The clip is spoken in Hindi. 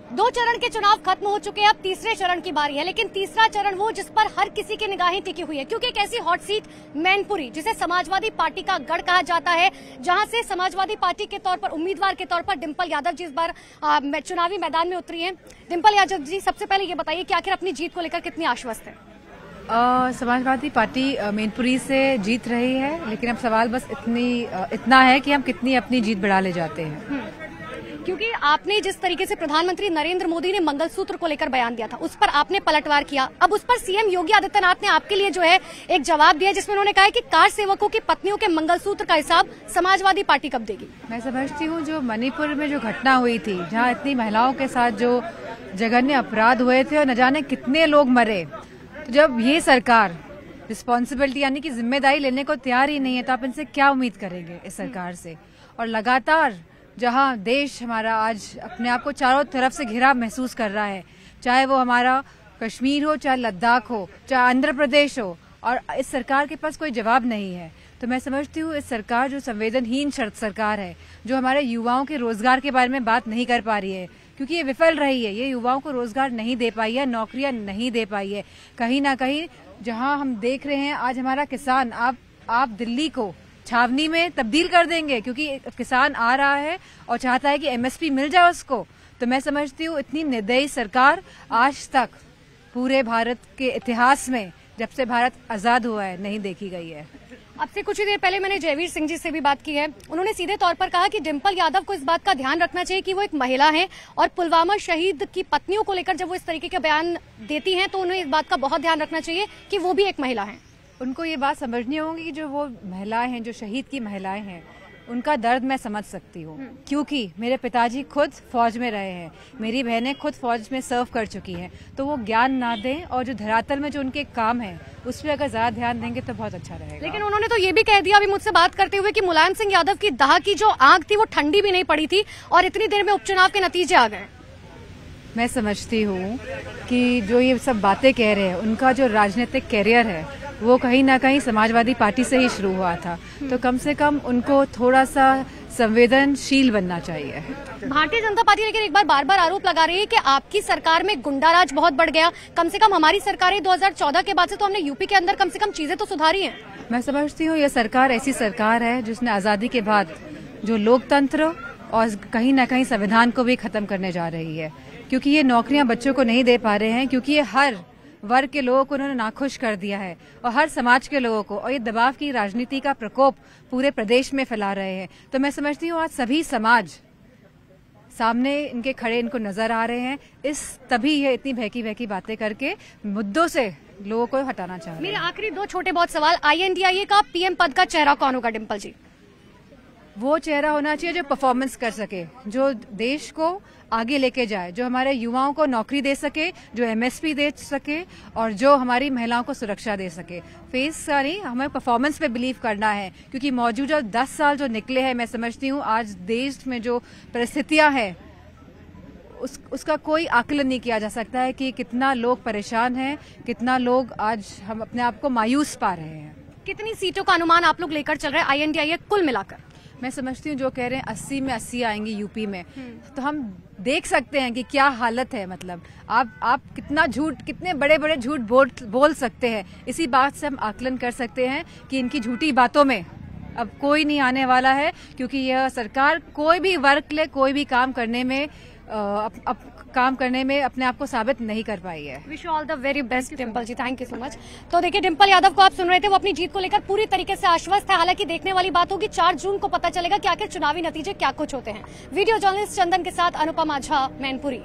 दो चरण के चुनाव खत्म हो चुके हैं, अब तीसरे चरण की बारी है। लेकिन तीसरा चरण वो जिस पर हर किसी की निगाहें टिकी हुई है, क्योंकि एक ऐसी हॉट सीट मैनपुरी, जिसे समाजवादी पार्टी का गढ़ कहा जाता है, जहां से समाजवादी पार्टी के तौर पर उम्मीदवार के तौर पर डिंपल यादव जी इस बार चुनावी मैदान में उतरी हैं। डिंपल यादव जी, सबसे पहले ये बताइए कि आखिर अपनी जीत को लेकर कितनी आश्वस्त है? समाजवादी पार्टी मैनपुरी से जीत रही है, लेकिन अब सवाल बस इतना है कि हम कितनी अपनी जीत बढ़ा ले जाते हैं। क्योंकि आपने जिस तरीके से प्रधानमंत्री नरेंद्र मोदी ने मंगलसूत्र को लेकर बयान दिया था, उस पर आपने पलटवार किया। अब उस पर सीएम योगी आदित्यनाथ ने आपके लिए जो है एक जवाब दिया, जिसमें उन्होंने कहा है कि कार सेवकों की पत्नियों के मंगलसूत्र का हिसाब समाजवादी पार्टी कब देगी? मैं समझती हूँ जो मणिपुर में जो घटना हुई थी, जहाँ इतनी महिलाओं के साथ जो जघन्य अपराध हुए थे और न जाने कितने लोग मरे, तो जब ये सरकार रिस्पॉन्सिबिलिटी यानी कि जिम्मेदारी लेने को तैयार ही नहीं है, तो आप इनसे क्या उम्मीद करेंगे इस सरकार से? और लगातार जहां देश हमारा आज अपने आप को चारों तरफ से घिरा महसूस कर रहा है, चाहे वो हमारा कश्मीर हो, चाहे लद्दाख हो, चाहे आंध्र प्रदेश हो, और इस सरकार के पास कोई जवाब नहीं है। तो मैं समझती हूँ इस सरकार जो संवेदनहीन सरकार है, जो हमारे युवाओं के रोजगार के बारे में बात नहीं कर पा रही है, क्योंकि ये विफल रही है, ये युवाओं को रोजगार नहीं दे पाई है, नौकरियां नहीं दे पाई है। कहीं ना कहीं जहां हम देख रहे हैं आज हमारा किसान, आप दिल्ली को छावनी में तब्दील कर देंगे, क्योंकि किसान आ रहा है और चाहता है कि एमएसपी मिल जाए उसको। तो मैं समझती हूँ इतनी निर्दयी सरकार आज तक पूरे भारत के इतिहास में, जब से भारत आजाद हुआ है, नहीं देखी गई है। अब से कुछ ही देर पहले मैंने जयवीर सिंह जी से भी बात की है। उन्होंने सीधे तौर पर कहा कि डिंपल यादव को इस बात का ध्यान रखना चाहिए कि वो एक महिला है, और पुलवामा शहीद की पत्नियों को लेकर जब वो इस तरीके के बयान देती हैं, तो उन्हें इस बात का बहुत ध्यान रखना चाहिए कि वो भी एक महिला है। उनको ये बात समझनी होगी कि जो वो महिलाएं हैं, जो शहीद की महिलाएं हैं, उनका दर्द मैं समझ सकती हूँ, क्योंकि मेरे पिताजी खुद फौज में रहे हैं, मेरी बहनें खुद फौज में सर्व कर चुकी हैं। तो वो ज्ञान ना दें, और जो धरातल में जो उनके काम है उस पर अगर ज्यादा ध्यान देंगे तो बहुत अच्छा रहेगा। लेकिन उन्होंने तो ये भी कह दिया अभी मुझसे बात करते हुए कि मुलायम सिंह यादव की दाह की जो आग थी वो ठंडी भी नहीं पड़ी थी, और इतनी देर में उपचुनाव के नतीजे आ गए। मैं समझती हूँ कि जो ये सब बातें कह रहे हैं, उनका जो राजनीतिक कैरियर है वो कहीं ना कहीं समाजवादी पार्टी से ही शुरू हुआ था। तो कम से कम उनको थोड़ा सा संवेदनशील बनना चाहिए। भारतीय जनता पार्टी लेकिन एक बार बार आरोप लगा रही है कि आपकी सरकार में गुंडाराज बहुत बढ़ गया। कम से कम हमारी सरकारें 2014 के बाद से तो हमने यूपी के अंदर कम से कम चीजें तो सुधारी हैं। मैं समझती हूँ ये सरकार ऐसी सरकार है जिसने आजादी के बाद जो लोकतंत्र और कहीं ना कहीं संविधान को भी खत्म करने जा रही है, क्योंकि ये नौकरियां बच्चों को नहीं दे पा रहे हैं, क्योंकि ये हर वर्ग के लोगों को उन्होंने नाखुश कर दिया है, और हर समाज के लोगों को, और ये दबाव की राजनीति का प्रकोप पूरे प्रदेश में फैला रहे हैं। तो मैं समझती हूँ आज सभी समाज सामने इनके खड़े इनको नजर आ रहे हैं, तभी ये इतनी बहकी बातें करके मुद्दों से लोगों को हटाना चाह रहे हैं। मेरे आखिरी दो छोटे बहुत सवाल, INDIA का पीएम पद का चेहरा कौन होगा डिंपल जी? वो चेहरा होना चाहिए जो परफॉर्मेंस कर सके, जो देश को आगे लेके जाए, जो हमारे युवाओं को नौकरी दे सके, जो एमएसपी दे सके, और जो हमारी महिलाओं को सुरक्षा दे सके। फेस का नहीं, हमें परफॉर्मेंस पे बिलीव करना है, क्योंकि मौजूदा 10 साल जो निकले हैं, मैं समझती हूँ आज देश में जो परिस्थितियां हैं उसका कोई आकलन नहीं किया जा सकता है कि कितना लोग परेशान हैं, कितना लोग आज हम अपने आप को मायूस पा रहे हैं। कितनी सीटों का अनुमान आप लोग लेकर चल रहे हैं INDIA कुल मिलाकर? मैं समझती हूँ जो कह रहे हैं 80 में 80 आएंगी यूपी में, तो हम देख सकते हैं कि क्या हालत है। मतलब आप कितना झूठ, कितने बड़े बड़े झूठ बोल सकते हैं। इसी बात से हम आकलन कर सकते हैं कि इनकी झूठी बातों में अब कोई नहीं आने वाला है, क्योंकि यह सरकार कोई भी वर्ग के लिए कोई भी काम करने में अपने आप को साबित नहीं कर पाई है। Wish you all the very best Dimple ji, thank you so much. तो देखिए, डिंपल यादव को आप सुन रहे थे, वो अपनी जीत को लेकर पूरी तरीके से आश्वस्त है। हालांकि देखने वाली बात होगी 4 जून को पता चलेगा कि आखिर चुनावी नतीजे क्या कुछ होते हैं। वीडियो जर्नलिस्ट चंदन के साथ अनुपमा झा, मैनपुरी।